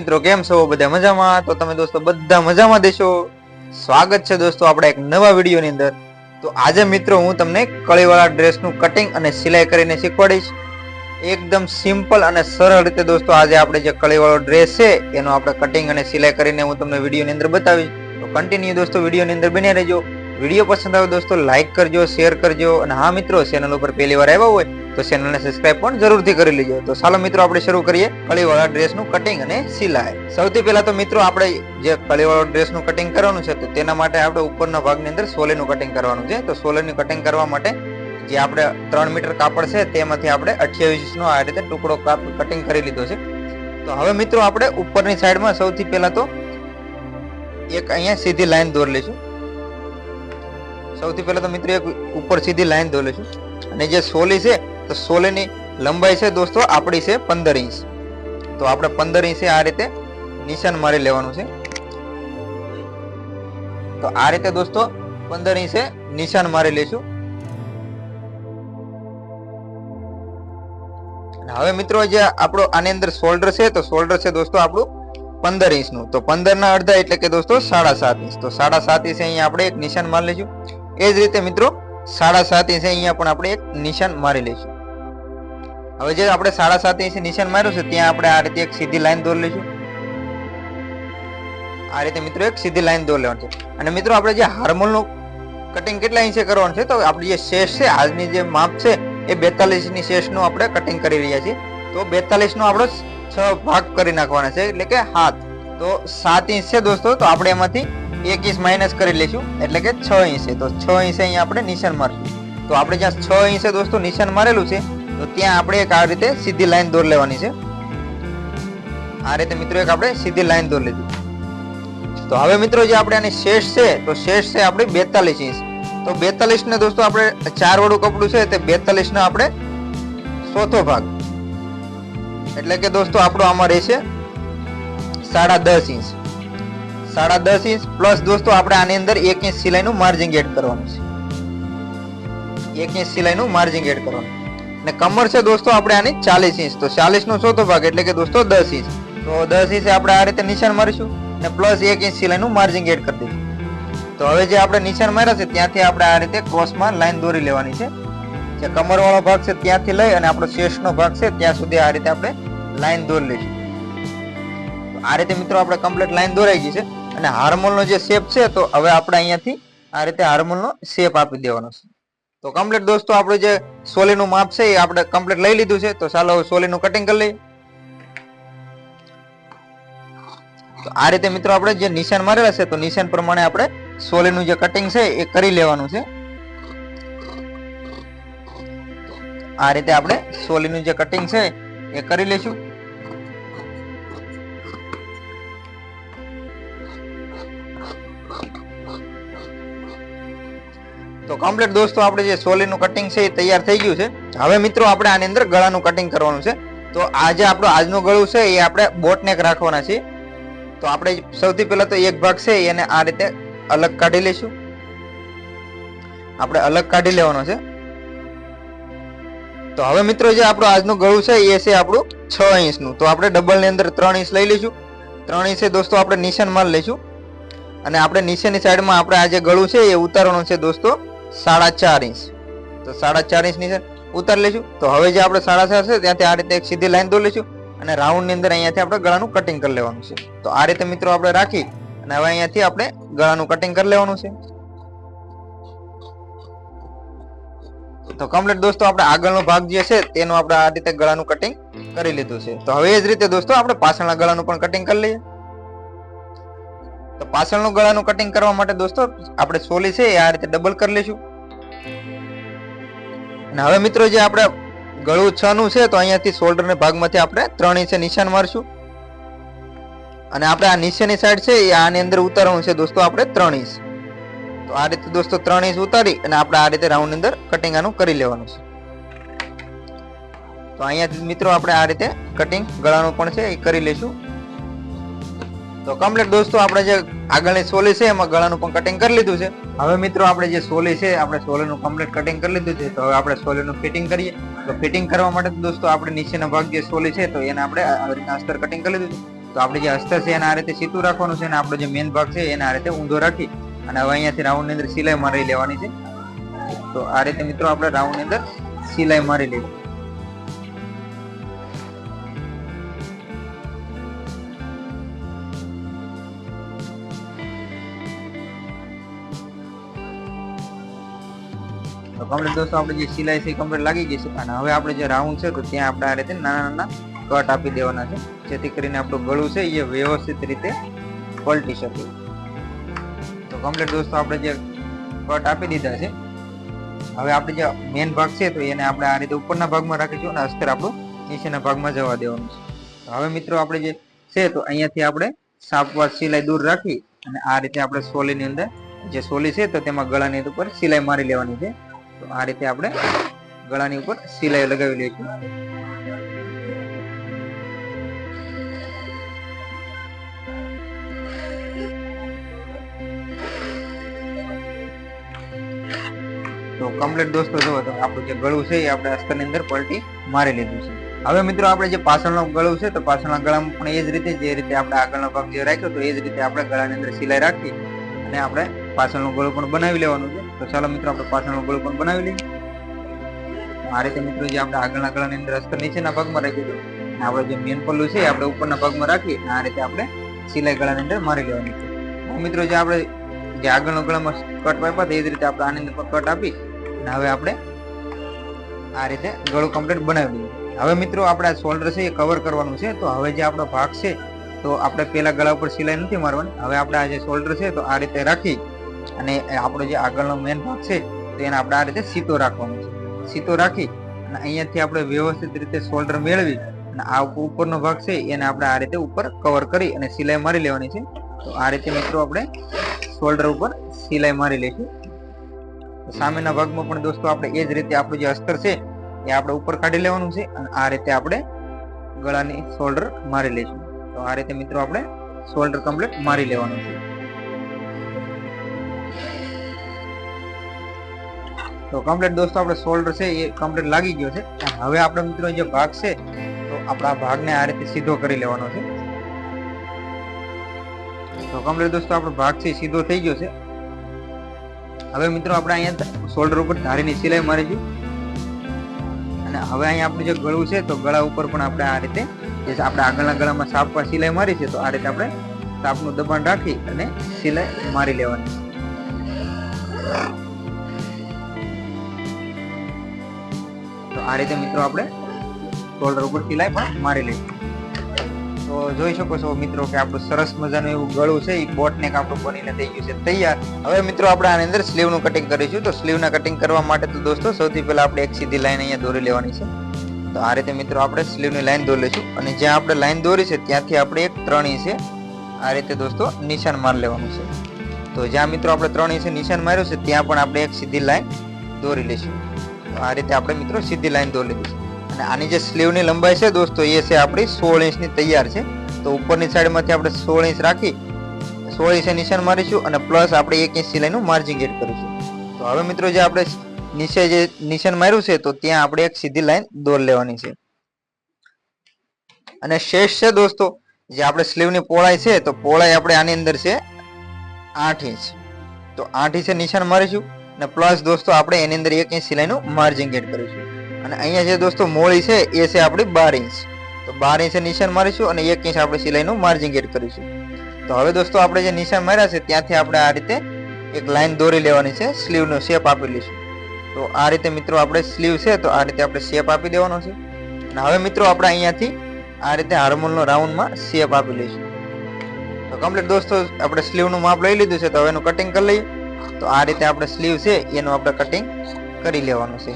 મિત્રો કેમ છો? બધા મજામાં? તો તમે દોસ્તો બધા મજામાં દેશો. સ્વાગત છે દોસ્તો આપણા એક નવા વિડીયોની અંદર. તો આજે મિત્રો હું તમને કળીવાળા ડ્રેસનું કટિંગ અને સિલાઈ કરીને શીખવાડીશ. એકદમ સિમ્પલ અને સરળ રીતે દોસ્તો આજે આપણે જે કળીવાળો ડ્રેસ છે એનો આપણે કટિંગ અને સિલાઈ કરીને હું તમને વિડીયોની અંદર બતાવીશ. તો કન્ટિન્યુ દોસ્તો વિડીયોની અંદર બન્યા રહેજો. વિડીયો પસંદ આવે દોસ્તો લાઈક કરજો, શેર કરજો અને હા મિત્રો ચેનલ ઉપર પહેલી વાર આવ્યા હોય તો ચેનલને સબસ્ક્રાઇબ પણ જરૂરથી કરી લેજો. તો ચાલો મિત્રો આપણે શરૂ કરીએ કળીવાળા ડ્રેસનું કટિંગ અને સિલાઈ. સૌથી પહેલા તો મિત્રો આપણે જે કળીવાળો ડ્રેસનું કટિંગ કરવાનું છે તો તેના માટે આપણે ઉપરના ભાગની અંદર સોલેનું કટિંગ કરવાનું છે. તો સોલેનું કટિંગ કરવા માટે જે આપણે 3 મીટર કાપડ છે તેમાંથી આપણે 28 નો આ રીતે ટુકડો કટિંગ કરી લીધો છે. તો હવે મિત્રો આપણે ઉપરની સાઈડમાં સૌથી પહેલા તો એક અહીંયા સીધી લાઈન દોરી લઈશું. સૌથી પહેલા તો મિત્રો એક ઉપર સીધી લાઈન દોરી લઈશું અને જે સોલી છે તો સોલીની લંબાઈ છે દોસ્તો આપણી છે 15 ઇંચ. તો આપણે 15 ઇંચે આ રીતે નિશાન મારી લેવાનું છે. તો આ રીતે દોસ્તો 15 ઇંચે નિશાન મારી લઈશું. હવે મિત્રો જે આપણો આની અંદર શોલ્ડર છે તો શોલ્ડર છે દોસ્તો આપણું 15 ઇંચનું. તો 15 ના અડધા એટલે કે દોસ્તો 7.5 ઇંચ. તો 7.5 ઇંચે અહીંયા આપણે એક નિશાન મારી લઈશું. એ જ રીતે મિત્રો 7.5 ઇંચે અહીંયા પણ આપણે એક નિશાન મારી લઈશું. હવે જે આપણે 7.5 ઇંચે નિશાન માર્યું છે ત્યાં આપણે આ રીતે એક સીધી લાઈન દોરી લઈશું. આ રીતે મિત્રો એક સીધી લાઈન દોરી લેવાની છે. અને મિત્રો આપણે જે હાર્મોલનું કટિંગ કેટલા ઇંચે કરવાનું છે તો આપણી જે શેષ છે આજની જે માપ છે એ 42 ની શેષનું આપણે કટિંગ કરી રહ્યા છીએ. તો 42 નો આપણો 6 ભાગ કરી નાખવાના છે એટલે કે હાથ. તો 7 ઇંચ છે દોસ્તો તો આપણે એમાંથી 1 ઇંચ માઇનસ કરી લઈશું એટલે કે 6 ઇંચ છે. તો 6 ઇંચે અહીંયા આપણે નિશાન મારશું. તો આપણે જ્યાં 6 ઇંચે દોસ્તો નિશાન મારેલું છે તો ત્યાં આપણે એક આ રીતે સીધી લાઈન દોરી લેવાની છે. આ રીતે મિત્રો એક આપણે સીધી લાઈન દોરી લીધી. તો હવે મિત્રો જે આપણે આની શેષ છે તો શેષ છે આપણે 42 ઇંચ. તો 42 ને દોસ્તો આપણે 4 વાળું કપડું છે તે 42 નો આપણે ચોથો ભાગ એટલે કે દોસ્તો આપણો આમાં રહેશે 10.5 ઇંચ. 10.5 ઇંચ પ્લસ દોસ્તો આપણે આની અંદર 1 ઇંચ સિલાઈનું માર્જિંગ એડ કરવાનું છે. 1 ઇંચ સિલાઈનું માર્જિંગ એડ કરવાનું. અને કમર છે દોસ્તો આપણે આની 40 ઇંચ. તો 40 નો ચોથો ભાગ એટલે કે દોસ્તો 10 ઇંચ. તો 10 ઇંચે આપણે આ રીતે નિશાન મારીશું અને પ્લસ 1 ઇંચ સિલાઈનું માર્જિંગ એડ કરી દઈશું. તો હવે જે આપણે નિશાન માર્યા છે ત્યાંથી આપણે આ રીતે ક્રોસમાં લાઈન દોરી લેવાની છે. જે કમર વાળો ભાગ છે ત્યાંથી લઈ અને આપણો શેષનો ભાગ છે ત્યાં સુધી આ રીતે આપણે લાઈન દોરી લઈશું. આ રીતે મિત્રો આપણે કમ્પ્લીટ લાઈન દોરાઈ ગઈ છે. અને હાર્મોલનો જે શેપ છે તો હવે આપણે અહીંયાથી આ રીતે હાર્મોલનો શેપ આપી દેવાનો છે. તો કમ્પ્લીટ દોસ્તો આપણું જે સોલીનું માપ છે એ આપણે કમ્પ્લીટ લઈ લીધું છે. તો ચાલો હવે સોલીનું કટિંગ કરી લઈએ. તો આ રીતે મિત્રો આપણે જે નિશાન મારેલા છે તો નિશાન પ્રમાણે આપણે સોલીનું જે કટિંગ છે એ કરી લેવાનું છે. આ રીતે આપણે સોલીનું જે કટિંગ છે એ કરી લઈશું. તો કમ્પ્લીટ દોસ્તો આપણે જે સોલીનું કટિંગ છે એ તૈયાર થઈ ગયું છે. હવે મિત્રો આપણે આની અંદર ગળાનું કટિંગ કરવાનું છે. તો આજે આપણું આજનું ગળું છે એ આપણે બોટનેક રાખવાના છે. તો આપણે સૌથી પહેલા તો એક ભાગ છે એને આ રીતે અલગ કાઢી લઈશું. આપણે અલગ કાઢી લેવાનો છે. તો હવે મિત્રો જે આપણું આજનું ગળું છે એ છે આપણું 6 ઇંચનું. તો આપણે ડબલ ની અંદર 3 ઇંચ લઈ લઈશું. 3 ઇંચે દોસ્તો આપણે નિશાન મારી લઈશું. અને આપણે નીચેની સાઈડમાં આપણે આ જે ગળું છે એ ઉતારવાનું છે દોસ્તો 4.5 ઇંચ. તો 4.5 ઇંચ નિશાન ઉતારી લઈશું. તો હવે જે આપણે 4.5 છે ત્યાંથી આ રીતે એક સીધી લાઈન દોરી લઈશું અને રાઉન્ડ ની અંદર અહીંયાથી આપણે ગળાનું કટિંગ કરી લેવાનું છે. તો આ રીતે મિત્રો આપણે રાખી અને હવે અહીંયાથી આપણે ગળાનું કટિંગ કરી લેવાનું છે. તો કમ્પ્લીટ દોસ્તો આપણે આગળનો ભાગ જે છે તેનું આપણે આ રીતે ગળાનું કટિંગ કરી લીધું છે. તો હવે એ જ રીતે દોસ્તો આપણે પાછળના ગળાનું પણ કટિંગ કરી લઈએ. તો પાછળનું ગળાનું કટિંગ કરવા માટે દોસ્તો આપણે સોલી છે એ આ રીતે ડબલ કરી લઈશું. અને હવે મિત્રો જે આપણે ગળું 6 નું છે તો અહીંયાથી શોલ્ડર ને ભાગમાંથી આપણે 3 ઇંચે નિશાન મારશું. અને આપણે આ નીચેની સાઈડ છે એ આની અંદર ઉતારવાનું છે દોસ્તો આપણે 3 ઇંચ. તો આ રીતે દોસ્તો 3 ઇંચ ઉતારી અને આપણે આ રીતે રાઉન્ડ ની અંદર કટિંગ આનું કરી લેવાનું છે. તો અહીંયાથી મિત્રો આપણે આ રીતે કટિંગ ગળાનું પણ છે એ કરી લઈશું. તો કમ્પ્લીટ દોસ્તો આપણે જે આગળની સોલી છે એમાં ગળાનું પણ કટિંગ કરી લીધું છે. હવે મિત્રો આપણે જે સોલી છે આપણે સોલીનું કમ્પ્લીટ કટિંગ કરી લીધું છે. તો હવે આપણે સોલીનું ફિટિંગ કરીએ. તો ફિટિંગ કરવા માટે દોસ્તો આપણે નીચેનો ભાગ જે સોલી છે તો એને આપણે આવી રીતના અસ્તર કટિંગ કરી લીધું છે. તો આપણે જે અસ્તર છે એને આ રીતે સીધું રાખવાનું છે અને આપણો જે મેન ભાગ છે એને આ રીતે ઊંધો રાખી અને હવે અહીંયાથી રાઉન્ડ ની અંદર સિલાઈ મારી લેવાની છે. તો આ રીતે મિત્રો આપણે રાઉન્ડ ની અંદર સિલાઈ મારી લેવી. તો કમ્પ્લીટ દોસ્તો આપણે જે સિલાઈ છે કમ્પ્લીટ લાગી ગઈ છે અને હવે આપણે જે રાઉન્ડ છે તો ત્યાં આપણે આ રીતે નાના નાના કટ આપી દેવાના છે જેથી કરીને આપણું ગળું છે એ વ્યવસ્થિત રીતે પલટી શકે. તો કમ્પ્લીટ દોસ્તો આપણે જે કટ આપી દીધા છે હવે આપણે જે મેન ભાગ છે તો એને આપણે આ રીતે ઉપરના ભાગમાં રાખીશું અને અસ્તર આપણું નીચેના ભાગમાં જવા દેવાનું છે. તો હવે મિત્રો આપણે જે છે તો અહીંયાથી આપણે સાપવા સિલાઈ દૂર રાખી અને આ રીતે આપણે સોલીની અંદર જે સોલી છે તો તેમાં ગળાની ઉપર સિલાઈ મારી લેવાની છે. તો આ રીતે આપણે ગળાની ઉપર સિલાઈ લગાવી લઈશું. તો કમ્પ્લીટ દોસ્તો જુઓ તો આપણું જે ગળું છે એ આપણે અસ્તરની અંદર પલટી મારી લીધું છે. હવે મિત્રો આપણે જે પાછળનું ગળું છે તો પાછળના ગળામાં પણ એ જ રીતે જે રીતે આપણે આગળનો ભાગ જે રાખ્યો તો એ જ રીતે આપણે ગળાની અંદર સિલાઈ રાખી અને આપણે પાછળનું ગળું પણ બનાવી લેવાનું છે. તો ચાલો મિત્રો આપણે પાછળનું ગળું પણ બનાવી લઈએ. આ રીતે મિત્રો જે આપણે આગળના ગળાની અંદર અસ્તર નીચેના ભાગમાં રાખીશું અને આપણે જે મેન પલ્લું છે આપણે ઉપરના ભાગમાં રાખી આ રીતે આપણે સિલાઈ ગળાની અંદર મારી લેવાની છે. મિત્રો જે આપણે જે આગળનો ગળામાં કટ પાપ્યા તો એ જ રીતે આપણે આની અંદર કટ આપી અને હવે આપણે આ રીતે ગળું કમ્પ્લીટ બનાવી લઈએ. હવે મિત્રો આપણે શોલ્ડર છે એ કવર કરવાનું છે. તો હવે જે આપણો ભાગ છે તો આપણે પેલા ગળા ઉપર સિલાઈ નથી મારવાની. હવે આપણે આ જે શોલ્ડર છે તો આ રીતે રાખી અને આપણો જે આગળનો મેન ભાગ છે તો એને આપણે આ રીતે સીધો રાખવાનો છે. સીધો રાખી અને અહીંયાથી આપણે વ્યવસ્થિત રીતે શોલ્ડર મેળવી અને આ ઉપરનો ભાગ છે એને આપણે આ રીતે ઉપર કવર કરી અને સિલાઈ મારી લેવાની છે. તો આ રીતે મિત્રો આપણે શોલ્ડર ઉપર સિલાઈ મારી લઈશું. સામેના ભાગમાં પણ દોસ્તો આપણે એ જ રીતે આપણું જે અસ્તર છે એ આપણે ઉપર કાઢી લેવાનું છે અને આ રીતે આપણે ગળાની શોલ્ડર મારી લઈશું. તો આ રીતે મિત્રો આપણે શોલ્ડર કમ્પ્લીટ મારી લેવાનું છે. તો કમ્પ્લીટ દોસ્તો આપણે શોલ્ડર છે એ કમ્પ્લીટ લાગી ગયો છે. હવે આપણે મિત્રો જે ભાગ છે તો આપણા ભાગને આ રીતે સીધો કરી લેવાનો છે. તો કમ્પ્લીટ દોસ્તો આપણો ભાગ છે સીધો થઈ ગયો છે. હવે મિત્રો આપણે અહીંયા શોલ્ડર ઉપર ધારીની સિલાઈ મારીશું અને હવે અહીંયા આપણું જે ગળું છે તો ગળા ઉપર પણ આપણે આ રીતે જે આપણે આગળના ગળામાં સાપમાં સિલાઈ મારી છે તો આ રીતે આપણે સાપનું દબાણ રાખી અને સિલાઈ મારી લેવાની. તો આ રીતે મિત્રો આપણે શોલ્ડર ઉપર સિલાઈ પણ મારી લઈશું. તો જોઈ શકો છો મિત્રો કે આપણું સરસ મજાનું એવું ગળું છે એ બોટ નેક આપણું બનીને થઈ ગયું છે તૈયાર. હવે મિત્રો આપણે આની અંદર સ્લીવ નું કટિંગ કરીશું. તો સ્લીવ ના કટિંગ કરવા માટે તો દોસ્તો સૌથી પહેલા આપણે એક સીધી લાઈન અહીંયા દોરી લેવાની છે. તો આ રીતે મિત્રો આપણે સ્લીવ ની લાઈન દોરી લઈશું અને જ્યાં આપણે લાઈન દોરી છે ત્યાંથી આપણે એક 3 ઇંચે આ રીતે દોસ્તો નિશાન મારી લેવાનું છે. તો જ્યાં મિત્રો આપણે 3 ઇંચે નિશાન માર્યું છે ત્યાં પણ આપણે એક સીધી લાઈન દોરી લઈશું. તો આ રીતે આપણે મિત્રો સીધી લાઈન દોરી લીધી અને આની જે સ્લીવ ની લંબાઈ છે દોસ્તો એ છે આપણી 16 ઇંચની તૈયાર છે. તો ઉપરની સાઈડમાંથી આપણે 16 ઇંચ રાખી 16 ઇંચે નિશાન મારીશું અને પ્લસ આપણે 1 ઇંચ સિલાઈનું માર્જિંગ એડ કરીશું. તો હવે મિત્રો જે આપણે નીચે જે નિશાન માર્યું છે તો ત્યાં આપણે એક સીધી લાઈન દોર લેવાની છે અને શેષ છે દોસ્તો જે આપણે સ્લીવ ની પહોળાઈ છે તો પહોળાઈ આપણે આની અંદર છે 8 ઇંચ. તો 8 ઇંચે નિશાન મારીશું અને પ્લસ દોસ્તો આપણે એની અંદર 1 ઇંચ સિલાઈનું માર્જિંગ એડ કરીશું અને અહીંયા જે દોસ્તો મોળી છે એ છે આપણી 12 ઇંચ. તો 12 ઇંચે નિશાન મારીશું અને 1 ઇંચ આપણે સિલાઈનું માર્જિંગ એડ કરીશું. તો હવે દોસ્તો આપણે જે નિશાન માર્યા છે ત્યાંથી આપણે આ રીતે એક લાઈન દોરી લેવાની છે, સ્લીવનો શેપ આપી લઈશું. તો આ રીતે મિત્રો આપણે સ્લીવ છે તો આ રીતે આપણે શેપ આપી દેવાનો છે અને હવે મિત્રો આપણે અહીંયાથી આ રીતે હાર્મોનનો રાઉન્ડમાં શેપ આપી લઈશું. તો કમ્પ્લીટ દોસ્તો આપણે સ્લીવનું માપ લઈ લીધું છે તો હવે એનું કટિંગ કરી લઈએ. તો આ રીતે આપણે સ્લીવ છે એનું આપણે કટિંગ કરી લેવાનું છે.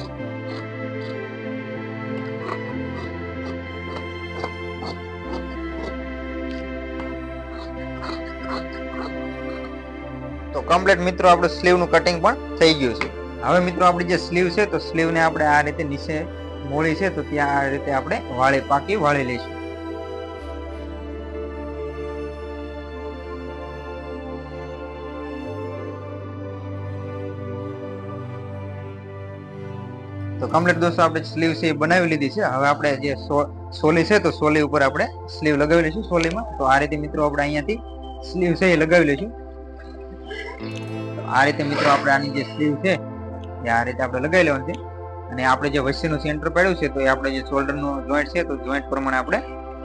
તો કમ્પ્લીટ મિત્રો આપણે સ્લીવનું કટિંગ પણ થઈ ગયું છે. હવે મિત્રો આપણી જે સ્લીવ છે તો સ્લીવને આપણે આ રીતે નીચે મોળી છે તો ત્યાં આ રીતે આપણે પાકી વાળી લઈશું. તો કમ્પ્લીટ દોસ્તો આપણે સ્લીવ છે એ બનાવી લીધી છે. હવે આપણે જે સોલી છે તો સોલી ઉપર આપણે સ્લીવ લગાવી લઈશું સોલીમાં. તો આ રીતે મિત્રો આપણે અહીંયાથી સ્લીવ છે એ લગાવી લઈશું. આ રીતે મિત્રો આપણે આની જે સ્લીવ છે એ આ રીતે આપણે લગાવી લેવાનું છે. અને આપણે જે વચ્ચેનું સેન્ટર પડ્યું છે તો એ આપણે જે શોલ્ડરનું જોઈન્ટ છે તો જોઈન્ટ પ્રમાણે આપણે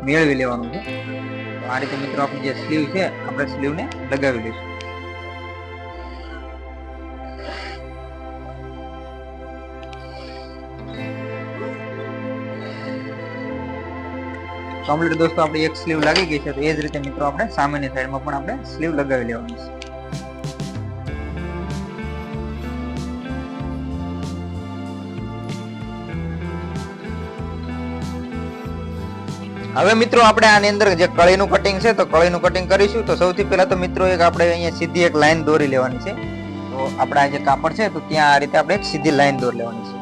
મેળવી લેવાનું છે. તો આ રીતે મિત્રો આપણી જે સ્લીવ છે આપણે સ્લીવને લગાવી લઈશું. કમ્પ્લીટ દોસ્તો આપણી એક સ્લીવ લાગી ગઈ છે. તો એ જ રીતે મિત્રો આપણે સામેની સાઈડમાં પણ આપણે સ્લીવ લગાવી લેવાની છે. હવે મિત્રો આપણે આની અંદર જે કળીનું કટિંગ છે તો કળીનું કટિંગ કરીશું. તો સૌથી પહેલા તો મિત્રો એક આપણે અહીંયા સીધી એક લાઈન દોરી લેવાની છે. તો આપણે આ જે કાપડ છે તો ત્યાં આ રીતે આપણે એક સીધી લાઈન દોરી લેવાની છે.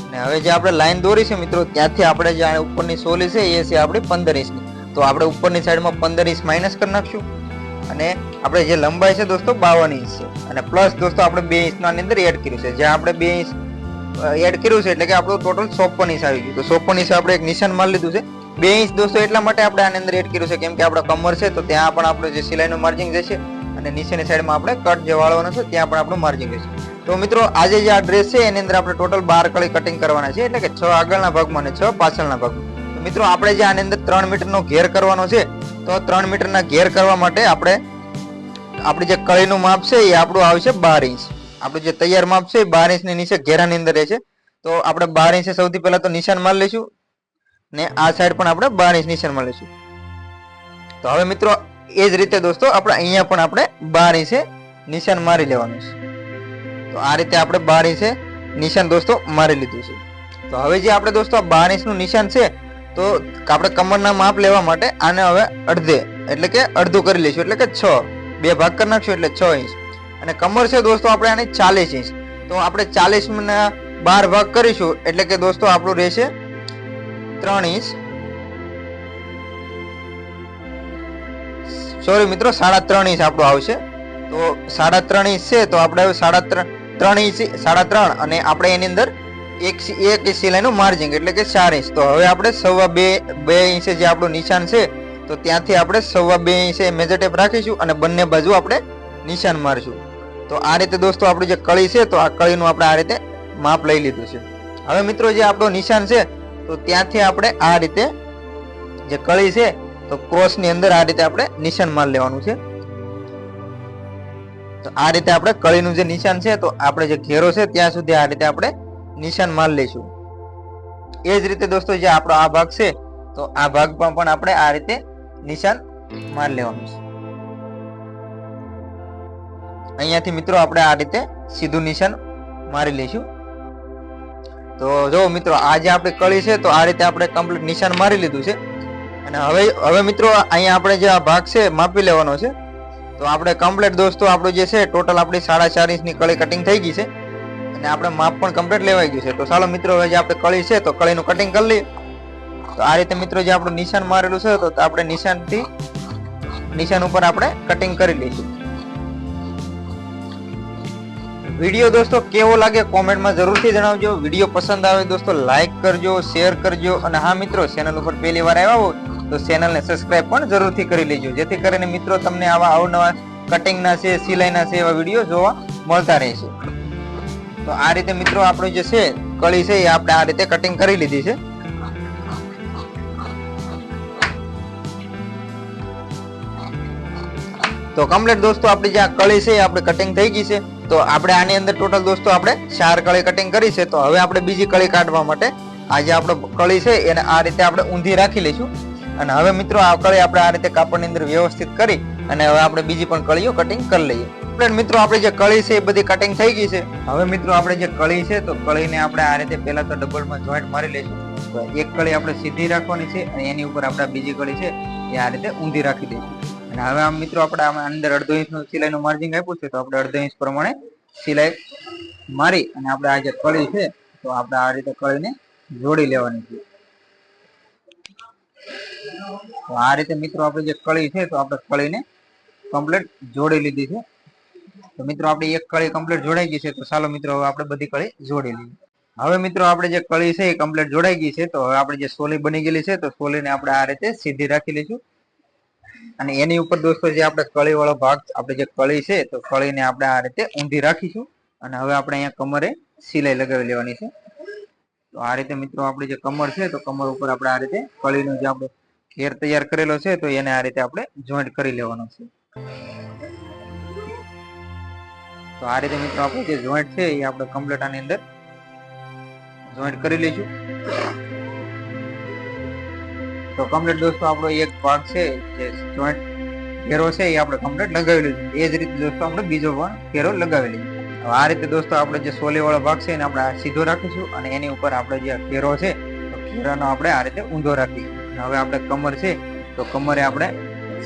અને હવે જે આપણે લાઈન દોરી છે મિત્રો ત્યાંથી આપણે જે ઉપરની સોલી છે એ છે આપણી 15 ઇંચની. તો આપણે ઉપરની સાઈડમાં 15 ઇંચ માઇનસ કરી નાખશું. અને આપણે જે લંબાઈ છે દોસ્તો 52 ઇંચ છે. અને પ્લસ દોસ્તો આપણે 2 ઇંચનો આની અંદર એડ કર્યું છે. જે આપણે 2 ઇંચ એડ કર્યું છે એટલે કે આપણું ટોટલ 54 ઇંચ આવી ગયું. તો 54 ઇંચ આપણે એક નિશાન મારી લીધું છે. 2 ઇંચ દોસ્તો એટલા માટે આપણે આની અંદર એડ કર્યું છે કેમ કે આપણા કમર છે તો ત્યાં પણ આપણું જે સિલાઈનું માર્જિંગ જશે અને નીચેની સાઈડમાં આપણે કટ જે વાળવાનો છે ત્યાં પણ આપણું માર્જિંગ રહેશે. તો મિત્રો આજે જે આ ડ્રેસ છે એની અંદર આપણે ટોટલ 12 કળી કટિંગ કરવાના છે. એટલે કે 6 આગળના ભાગમાં અને 6 પાછળના ભાગમાં. તો મિત્રો આપણે જે આની અંદર 3 મીટરનો ઘેર કરવાનો છે તો 3 મીટરના ઘેર કરવા માટે આપણે આપણી જે કળીનું માપ છે એ આપણું આવશે 12 ઇંચ. આપણું જે તૈયાર માપ છે એ 12 ઇંચની નીચે ઘેરાની અંદર રહેશે. તો આપણે 12 ઇંચે સૌથી પહેલા તો નિશાન મારી લઈશું ને આ સાઈડ પણ આપણે 12 ઇંચ નિશાન મારી લઈશું. તો હવે મિત્રો એ જ રીતે દોસ્તો આપણે અહીંયા પણ આપણે 12 ઇંચે નિશાન મારી લેવાનું છે. તો આ રીતે આપણે 12 ઇંચે નિશાન દોસ્તો મારી લીધું છે. તો હવે જે આપણે દોસ્તો 12 ઇંચનું નિશાન છે તો આપણે કમરના માપ લેવા માટે આને હવે અડધે એટલે કે અડધું કરી લઈશું. એટલે કે 6 બે ભાગ કરી નાખશું એટલે 6 ઇંચ. અને કમર છે દોસ્તો આપણે આને 40 ઇંચ. તો આપણે 40 ના 12 ભાગ કરીશું એટલે કે દોસ્તો આપણું રહેશે 3 ઇંચ. સોરી મિત્રો 3.5 ઇંચ આપણું આવશે. તો 3.5 ઇંચ છે તો આપણે હવે 3 ઇંચ 3.5 અને આપણે એની અંદર એક સિલાઈનું માર્જિંગ એટલે કે 4 ઇંચ. તો હવે આપણે 2.25 ઇંચે જે આપણું નિશાન છે તો ત્યાંથી આપણે 2.25 ઇંચે મેજર ટેપ રાખીશું અને બંને બાજુ આપણે નિશાન મારીશું. તો આ રીતે દોસ્તો આપણી જે કળી છે તો આ કળીનું આપણે આ રીતે માપ લઈ લીધું છે. હવે મિત્રો જે આપણું નિશાન છે તો ત્યાંથી આપણે આ રીતે જે કળી છે તો ક્રોસની અંદર આ રીતે આપણે નિશાન મારી લેવાનું છે. તો આ રીતે આપણે કળીનું જે નિશાન છે તો આપણે જે ઘેરો છે ત્યાં સુધી આ રીતે આપણે નિશાન મારી લઈશું. એ જ રીતે દોસ્તો જે આપણો આ ભાગ છે તો આ ભાગમાં પણ આપણે આ રીતે નિશાન મારી લેવાનું છે. અહીંયાથી મિત્રો આપણે આ રીતે સીધું નિશાન મારી લઈશું. તો જો મિત્રો આ જે આપણી કળી છે તો આ રીતે આપણે કમ્પ્લીટ નિશાન મારી લીધું છે. અને હવે મિત્રો અહીંયા આપણે જે આ ભાગ છે માપી લેવાનો છે. તો આપણે કમ્પ્લીટ દોસ્તો આપણું જે છે ટોટલ આપણી 4.5 ઇંચની કળી કટિંગ થઈ ગઈ છે અને આપણે માપ પણ કમ્પ્લીટ લેવાઈ ગયું છે. તો ચાલો મિત્રો હવે જે આપણે કળી છે તો કળીનું કટિંગ કરી લઈએ. તો આ રીતે મિત્રો જે આપણું નિશાન મારેલું છે તો આપણે નિશાન ઉપર આપણે કટિંગ કરી લઈશું. વિડીયો દોસ્તો કેવો લાગે કોમેન્ટમાં જરૂરથી જણાવજો. વિડીયો પસંદ આવે દોસ્તો લાઈક કરજો, શેર કરજો અને હા મિત્રો ચેનલ ઉપર પહેલી વાર આવ્યા હો તો ચેનલને સબસ્ક્રાઇબ પણ જરૂરથી કરી લેજો જેથી કરીને મિત્રો તમને આવા અવનવા કટિંગના છે સિલાઈના છે એવા વિડીયો જોવા મળતા રહેશે. તો આ રીતે મિત્રો આપણું જે છે કળી છે એ આપણે આ રીતે કટિંગ કરી લીધી છે. તો કમ્પ્લીટ દોસ્તો આપણી જે આ કળી છે એ આપણે કટિંગ થઈ ગઈ છે. તો આપણે આની અંદર ટોટલ દોસ્તો આપણે 4 કળી કટિંગ કરી છે. તો હવે આપણે બીજી કળી કાઢવા માટે આ જે આપણો કળી છે એને આ રીતે આપણે ઊંધી રાખી લઈશું. અને હવે મિત્રો આ કળી આપણે આ રીતે કાપડની અંદર વ્યવસ્થિત કરી અને હવે આપણે બીજી પણ કળીઓ કટિંગ કરી લઈએ. મિત્રો આપણે જે કળી છે એ બધી કટિંગ થઈ ગઈ છે. હવે મિત્રો આપણે જે કળી છે તો કળીને આપણે આ રીતે પહેલા તો ડબલમાં જોઈન્ટ મારી લઈશું. તો એક કળી આપણે સીધી રાખવાની છે અને એની ઉપર આપણે બીજી કળી છે એ આ રીતે ઊંધી રાખી દઈશું. અને હવે આમ મિત્રો આપણે આમાં અંદર 1.5 ઇંચનું સિલાઈનું માર્જિંગ આપ્યું છે તો આપણે 1.5 ઇંચ પ્રમાણે સિલાઈ મારી અને આપણે આ જે કળી છે તો આપણે આ રીતે કળીને જોડી લેવાની છે. તો આ રીતે મિત્રો આપણે જે કળી છે તો આપણે કળીને કમ્પ્લીટ જોડી લીધી છે. તો મિત્રો આપણી એક કળી કમ્પ્લીટ જોડાઈ ગઈ છે. તો ચાલો મિત્રો હવે આપણે બધી કળી જોડી લઈએ. હવે મિત્રો આપણે જે કળી છે એ કમ્પ્લીટ જોડાઈ ગઈ છે. તો હવે આપણે જે સોલી બની ગયેલી છે તો સોલીને આપણે આ રીતે સીધી રાખી લઈશું અને એની ઉપર દોસ્તો જે આપણે કળી વાળો ભાગ આપણે જે કળી છે તો કળીને આપણે આ રીતે ઊંધી રાખીશું અને હવે આપણે અહીંયા કમરે સિલાઈ લગાવી લેવાની છે. તો આ રીતે મિત્રો આપણી જે કમર છે તો કમર ઉપર આપણે આ રીતે કળીનો જે આપણે ઘેર તૈયાર કરેલો છે તો એને આ રીતે આપણે જોઈન્ટ કરી લેવાનો છે. તો આ રીતે મિત્રો આપણે જે જોઈન્ટ છે એ આપણે કમ્પ્લીટ આની અંદર જોઈન્ટ કરી લઈશું. તો કમ્પ્લીટ દોસ્તો આપણો એક ભાગ છે જે જોઈન્ટ ઘેરો છે એ આપણે કમ્પ્લીટ લગાવી લઈશું. એ જ રીતે દોસ્તો આપણે બીજો પણ ઘેરો લગાવી લઈશું. આ રીતે દોસ્તો આપણે જે સોલી વાળો ભાગ છે એને આપણે સીધો રાખીશું અને એની ઉપર આપણે જે ઘેરો છે તો ઘેરાનો આપણે આ રીતે ઊંધો રાખીશું. હવે આપણે કમર છે તો કમરે આપણે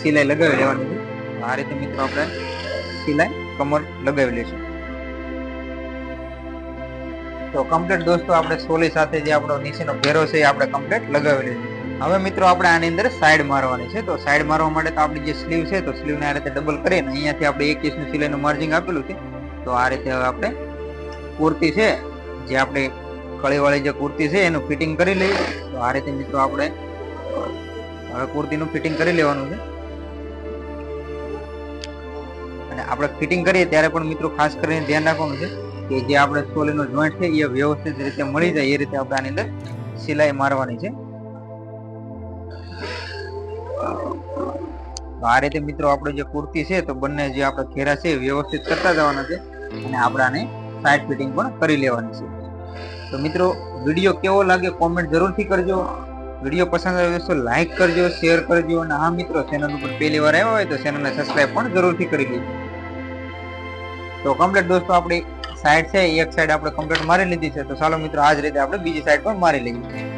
સિલાઈ લગાવી લેવાની છે. આ રીતે મિત્રો આપણે સિલાઈ કમર લગાવી લઈશું. તો કમ્પ્લીટ દોસ્તો આપણે સોલી સાથે જે આપણો નીચેનો ઘેરો છે એ આપણે કમ્પ્લીટ લગાવી લઈશું. હવે મિત્રો આપણે આની અંદર સાઈડ મારવાની છે. તો સાઈડ મારવા માટે તો આપણી જે સ્લીવ છે તો સ્લીવને આ રીતે ડબલ કરીને અહીંયાથી આપણે 1 ઇંચનું સિલાઈનું માર્જિંગ આપેલું છે. તો આ રીતે હવે આપણે કુર્તી છે જે આપણે કળીવાળી જે કુર્તી છે એનું ફિટિંગ કરી લઈએ. તો આ રીતે મિત્રો આપણે હવે કુર્તીનું ફિટિંગ કરી લેવાનું છે અને આપણે ફિટિંગ કરીએ ત્યારે પણ મિત્રો ખાસ કરીને ધ્યાન રાખવાનું છે કે જે આપણે સોલીનો જોઈન્ટ છે એ વ્યવસ્થિત રીતે મળી જાય એ રીતે આપણે આની અંદર સિલાઈ મારવાની છે. આ રીતે મિત્રો આપણે જે કુર્તી છે તો બંને જે આપણે ઘેરા છે વ્યવસ્થિત કરતા જવાના છે અને આપણે આને સાઈડ ફિટિંગ પણ કરી લેવાની છે. તો મિત્રો વિડીયો કેવો લાગે કોમેન્ટ જરૂરથી કરજો. વિડીયો પસંદ આવ્યો તો લાઈક કરજો, શેર કરજો અને હા મિત્રો ચેનલ ઉપર પહેલી વાર આવ્યા હોય તો ચેનલને સબસ્ક્રાઇબ પણ જરૂરથી કરી લેજો. તો કમ્પ્લીટ દોસ્તો આપણી સાઈડ છે એક સાઈડ આપણે કમ્પ્લીટ મારી લીધી છે. તો ચાલો મિત્રો આ જ રીતે આપણે બીજી સાઈડ પણ મારી લઈએ.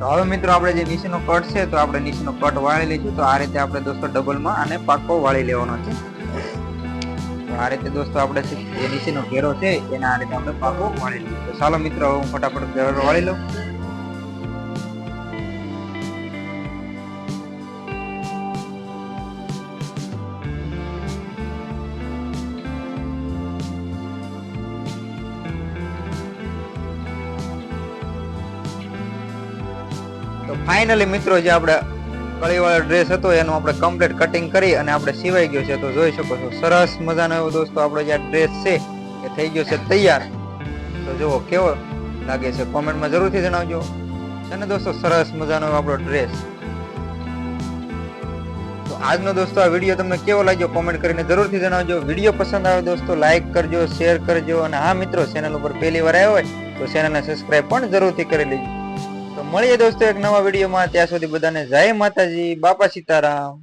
તો હવે મિત્રો આપણે જે નીચેનો કટ છે તો આપણે નીચેનો કટ વાળી લઈશું. તો આ રીતે આપણે દોસ્તો ડબલમાં આને પાકો વાળી લેવાનો છે. તો આ રીતે દોસ્તો આપણે જે નીચેનો ઘેરો છે એને આ રીતે આપણે પાકો વાળી લઈશું. તો ચાલો મિત્રો હું ફટાફટ ઘેરો વાળી લઉં. તો ફાઇનલી મિત્રો જે આપણે કળીવાળો ડ્રેસ હતો એનું આપણે કમ્પ્લીટ કટિંગ કરી અને આપણે સિવાઈ ગયો છે. તો જોઈ શકો છો સરસ મજાનો એવો દોસ્તો આપણો જે ડ્રેસ છે એ થઈ ગયો છે તૈયાર. તો જુઓ કેવો લાગે છે કોમેન્ટમાં જરૂરથી જણાવજો. છે ને દોસ્તો સરસ મજાનો આપણો ડ્રેસ. તો આજનો દોસ્તો આ વિડીયો તમને કેવો લાગ્યો કોમેન્ટ કરીને જરૂરથી જણાવજો. વિડીયો પસંદ આવે દોસ્તો લાઈક કરજો, શેર કરજો અને હા મિત્રો ચેનલ ઉપર પહેલી વાર આવ્યો હોય તો ચેનલને સબસ્ક્રાઇબ પણ જરૂરથી કરી લેજો. તો મળીએ દોસ્તો એક નવા વિડીયોમાં. ત્યાં સુધી બધાને જય માતાજી, બાપા સીતારામ.